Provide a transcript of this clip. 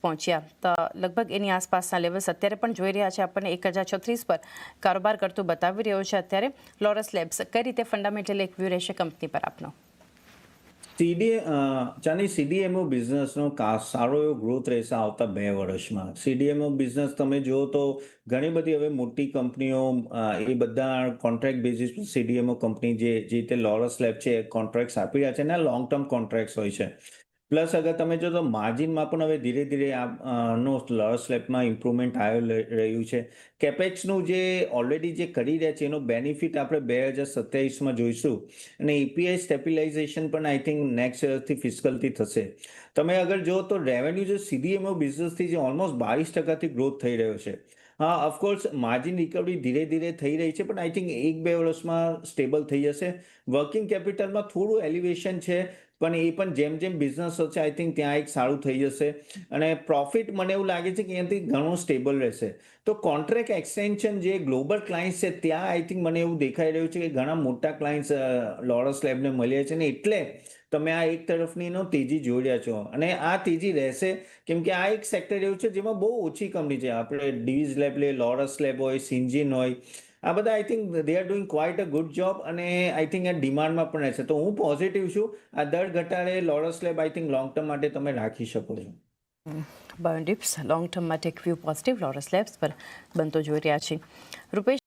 પહોંચ્યા તો લગભગ એની આસપાસના લેવલ્સ અત્યારે પણ જોઈ રહ્યા છે આપણને 1036 પર કારોબાર કરતું બતાવી રહ્યો છે અત્યારે લોરસ લેબ્સ. કઈ રીતે ફંડામેન્ટલ એક વ્યૂ રહેશે કંપની પર આપનો? ચાની સીડીએમઓ બિઝનેસનો સારો એવો ગ્રોથ રહેશે આવતા 2 વર્ષમાં. સીડીએમઓ બિઝનેસ તમે જુઓ તો ઘણી બધી હવે મોટી કંપનીઓ એ બધા કોન્ટ્રાક્ટ બેઝિસ પર સીડીએમઓ કંપની જે રીતે લોરસ લેબ છે કોન્ટ્રાક્ટ્સ આપી રહ્યા છે અને લોંગ ટર્મ કોન્ટ્રાક્ટ્સ હોય છે. પ્લસ અગર તમે જો તો માર્જિનમાં પણ હવે ધીરે ધીરે નો લોરસ લેબમાં ઇમ્પ્રુવમેન્ટ આવી રહ્યું છે. કેપેક્સનું જે ઓલરેડી જે કરી રહ્યા છે એનો બેનિફિટ આપણે 2027માં જોઈશું અને એપીઆઈ સ્ટેબિલાઇઝેશન પણ આઈ થિંક નેક્સ્ટ યરથી ફિસ્કલથી થશે. તમે અગર જો તો રેવન્યુ જે સીડીએમઓ બિઝનેસથી જે ઓલમોસ્ટ 22%થી ગ્રોથ થઈ રહ્યો છે. હા, ઓફકોર્સ માર્જિન રિકવરી ધીરે ધીરે થઈ રહી છે પણ આઈ થિંક 1-2 વર્ષમાં સ્ટેબલ થઈ જશે. વર્કિંગ કેપિટલમાં થોડું એલિવેશન છે પણ એ પણ જેમ જેમ બિઝનેસ હશે આઈ થિંક ત્યાં એક સારું થઈ જશે અને પ્રોફિટ મને એવું લાગે છે કે અહીંયાથી ઘણું સ્ટેબલ રહેશે. તો કોન્ટ્રાક્ટ એક્સટેન્શન જે ગ્લોબલ ક્લાયન્ટ્સ છે ત્યાં આઈ થિંક મને એવું દેખાઈ રહ્યું છે કે ઘણા મોટા ક્લાયન્ટ્સ લોરસ લેબને મળ્યા છે ને એટલે તમે આ એક તરફની તેજી જોઈ રહ્યા છો અને આ તેજી રહેશે કેમ કે આ એક સેક્ટર એવું છે જેમાં બહુ ઓછી કંપની છે. આપણે ડીવીઝ લેબ લે, લોરસ લેબ હોય, સિન્જીન હોય, આ બધા I think they are doing quite a good job અને આઈ થિંક આ ડિમાન્ડમાં પણ રહેશે. તો હું પોઝિટિવ છું. આ દર ઘટાડે Laurus lab I think long term માટે તમે રાખી શકો છો. બાયોડિપ્સ લોંગ ટર્મ માટે એક વ્યૂ પોઝિટિવ લોરસ લેબ્સ પર બનતો જોઈ રહ્યા છીએ. રૂપેશ